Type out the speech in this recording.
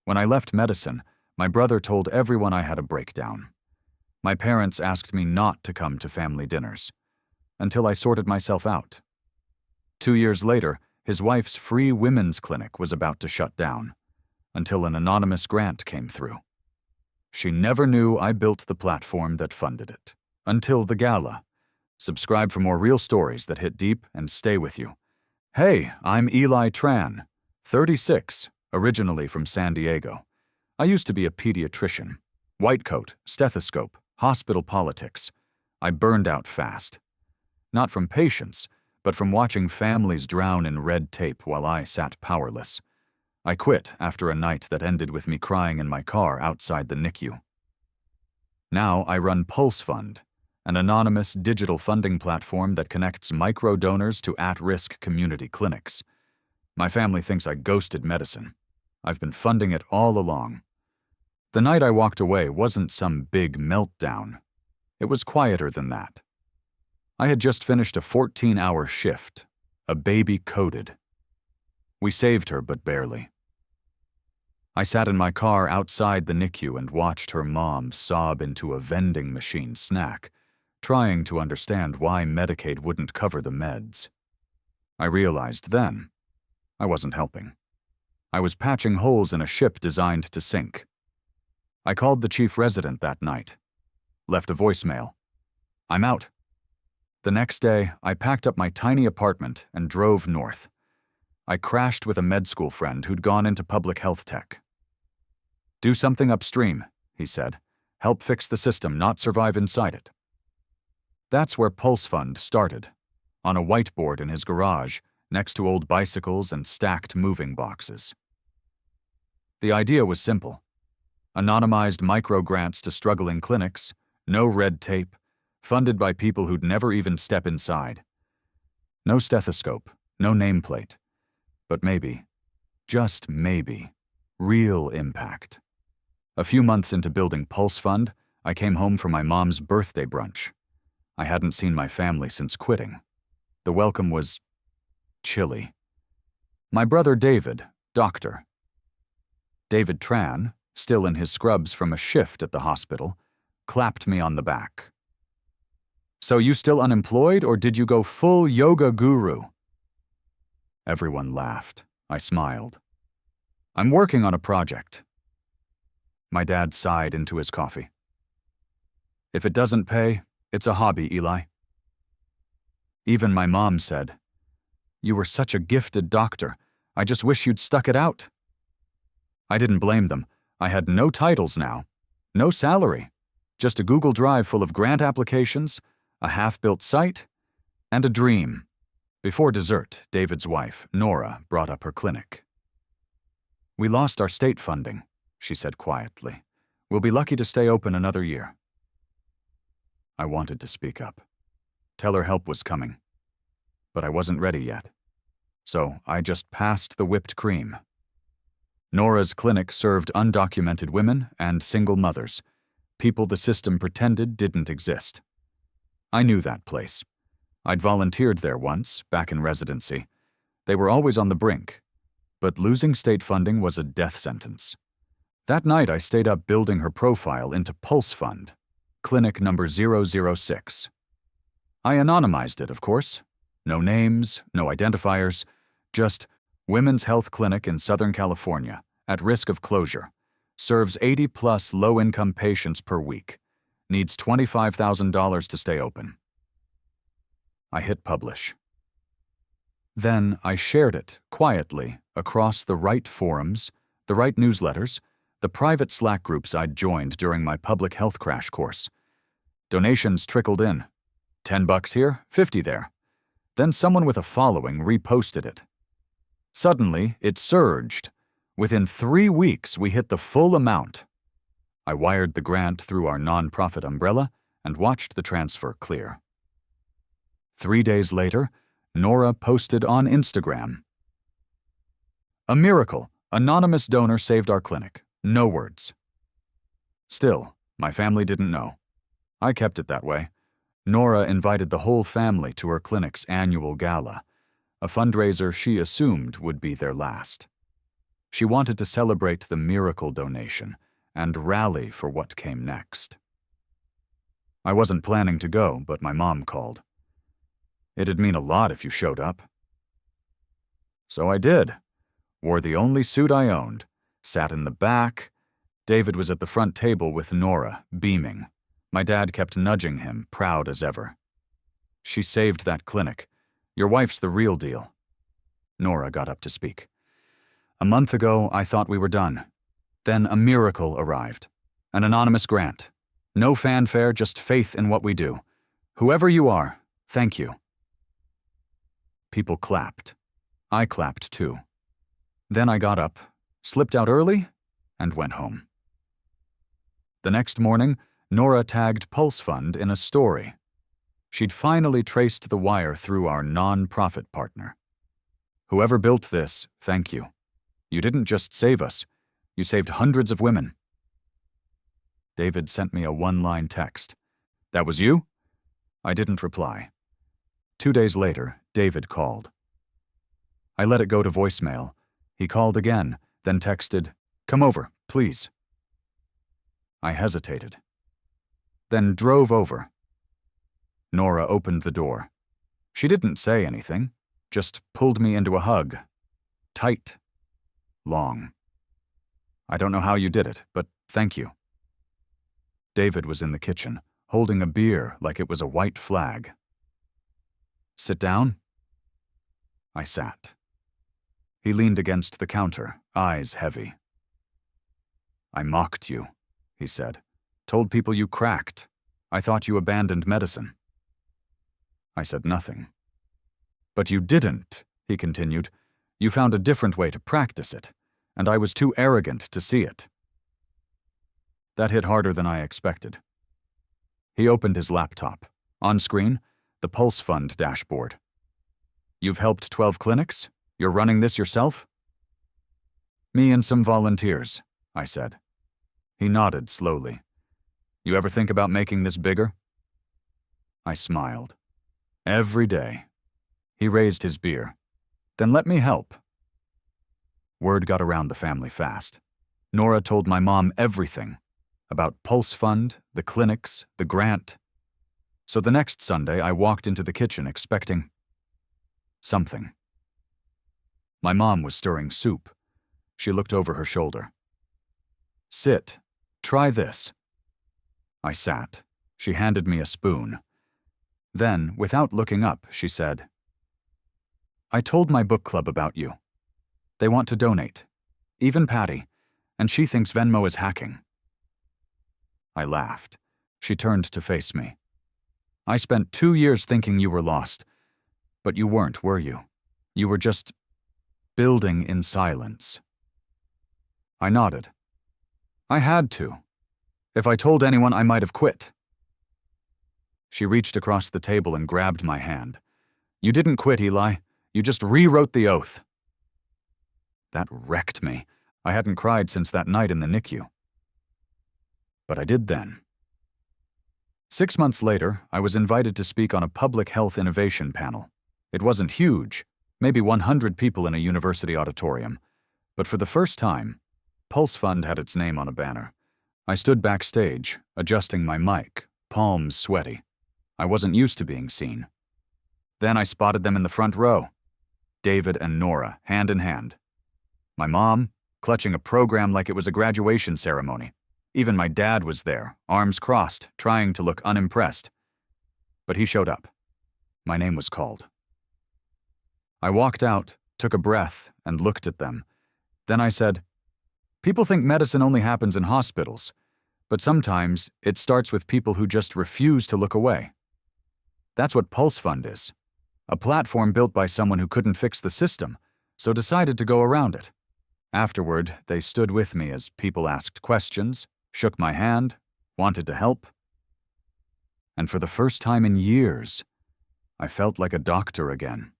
When I left medicine, my brother told everyone I had a breakdown. My parents asked me not to come to family dinners, until I sorted myself out. 2 years later, his wife's free women's clinic was about to shut down, until an anonymous grant came through. She never knew I built the platform that funded it. Until the gala. Subscribe for more real stories that hit deep and stay with you. Hey, I'm Eli Tran, 36, originally from San Diego. I used to be a pediatrician. White coat, stethoscope, hospital politics. I burned out fast. Not from patients, but from watching families drown in red tape while I sat powerless. I quit after a night that ended with me crying in my car outside the NICU. Now I run Pulse Fund, an anonymous digital funding platform that connects micro-donors to at-risk community clinics. My family thinks I ghosted medicine. I've been funding it all along. The night I walked away wasn't some big meltdown. It was quieter than that. I had just finished a 14-hour shift. A baby coded. We saved her, but barely. I sat in my car outside the NICU and watched her mom sob into a vending machine snack, trying to understand why Medicaid wouldn't cover the meds. I realized then I wasn't helping. I was patching holes in a ship designed to sink. I called the chief resident that night. Left a voicemail. I'm out. The next day, I packed up my tiny apartment and drove north. I crashed with a med school friend who'd gone into public health tech. Do something upstream, he said. Help fix the system, not survive inside it. That's where Pulse Fund started, on a whiteboard in his garage, next to old bicycles and stacked moving boxes. The idea was simple. Anonymized micro-grants to struggling clinics, no red tape, funded by people who'd never even step inside. No stethoscope, no nameplate, but maybe, just maybe, real impact. A few months into building Pulse Fund, I came home for my mom's birthday brunch. I hadn't seen my family since quitting. The welcome was chilly. My brother David, doctor. David Tran, still in his scrubs from a shift at the hospital, clapped me on the back. So you still unemployed, or did you go full yoga guru? Everyone laughed. I smiled. I'm working on a project. My dad sighed into his coffee. If it doesn't pay, it's a hobby, Eli. Even my mom said, You were such a gifted doctor. I just wish you'd stuck it out. I didn't blame them. I had no titles now, no salary, just a Google Drive full of grant applications, a half-built site, and a dream. Before dessert, David's wife, Nora, brought up her clinic. We lost our state funding, she said quietly. We'll be lucky to stay open another year. I wanted to speak up, tell her help was coming, but I wasn't ready yet. So I just passed the whipped cream. Nora's clinic served undocumented women and single mothers, people the system pretended didn't exist. I knew that place. I'd volunteered there once, back in residency. They were always on the brink, but losing state funding was a death sentence. That night I stayed up building her profile into Pulse Fund, clinic number 006. I anonymized it, of course. No names, no identifiers, just Women's Health Clinic in Southern California, at risk of closure, serves 80-plus low-income patients per week, needs $25,000 to stay open. I hit publish. Then I shared it, quietly, across the right forums, the right newsletters, the private Slack groups I'd joined during my public health crash course. Donations trickled in. $10 here, $50 there. Then someone with a following reposted it. Suddenly, it surged. Within 3 weeks, we hit the full amount. I wired the grant through our nonprofit umbrella and watched the transfer clear. 3 days later, Nora posted on Instagram. A miracle. Anonymous donor saved our clinic. No words. Still, my family didn't know. I kept it that way. Nora invited the whole family to her clinic's annual gala, a fundraiser she assumed would be their last. She wanted to celebrate the miracle donation and rally for what came next. I wasn't planning to go, but my mom called. It'd mean a lot if you showed up. So I did. Wore the only suit I owned, sat in the back. David was at the front table with Nora, beaming. My dad kept nudging him, proud as ever. She saved that clinic. Your wife's the real deal. Nora got up to speak. A month ago, I thought we were done. Then a miracle arrived. An anonymous grant. No fanfare, just faith in what we do. Whoever you are, thank you. People clapped. I clapped too. Then I got up, slipped out early, and went home. The next morning, Nora tagged Pulse Fund in a story. She'd finally traced the wire through our non-profit partner. Whoever built this, thank you. You didn't just save us, you saved hundreds of women. David sent me a one-line text. That was you? I didn't reply. 2 days later, David called. I let it go to voicemail. He called again, then texted, "Come over, please." I hesitated. Then drove over. Nora opened the door. She didn't say anything, just pulled me into a hug. Tight. Long. I don't know how you did it, but thank you. David was in the kitchen, holding a beer like it was a white flag. Sit down? I sat. He leaned against the counter, eyes heavy. I mocked you, he said. Told people you cracked. I thought you abandoned medicine. I said nothing. But you didn't, he continued. You found a different way to practice it, and I was too arrogant to see it. That hit harder than I expected. He opened his laptop. On screen, the Pulse Fund dashboard. You've helped 12 clinics? You're running this yourself? Me and some volunteers, I said. He nodded slowly. You ever think about making this bigger? I smiled. Every day. He raised his beer. Then let me help. Word got around the family fast. Nora told my mom everything. About Pulse Fund, the clinics, the grant. So the next Sunday, I walked into the kitchen expecting something. My mom was stirring soup. She looked over her shoulder. Sit. Try this. I sat. She handed me a spoon. Then, without looking up, she said, I told my book club about you. They want to donate. Even Patty. And she thinks Venmo is hacking. I laughed. She turned to face me. I spent 2 years thinking you were lost. But you weren't, were you? You were just building in silence. I nodded. I had to. If I told anyone, I might have quit. She reached across the table and grabbed my hand. You didn't quit, Eli. You just rewrote the oath. That wrecked me. I hadn't cried since that night in the NICU. But I did then. 6 months later, I was invited to speak on a public health innovation panel. It wasn't huge, maybe 100 people in a university auditorium. But for the first time, Pulse Fund had its name on a banner. I stood backstage, adjusting my mic, palms sweaty. I wasn't used to being seen. Then I spotted them in the front row. David and Nora, hand in hand. My mom, clutching a program like it was a graduation ceremony. Even my dad was there, arms crossed, trying to look unimpressed. But he showed up. My name was called. I walked out, took a breath, and looked at them. Then I said, people think medicine only happens in hospitals, but sometimes it starts with people who just refuse to look away. That's what Pulse Fund is. A platform built by someone who couldn't fix the system, so decided to go around it. Afterward, they stood with me as people asked questions, shook my hand, wanted to help. And for the first time in years, I felt like a doctor again.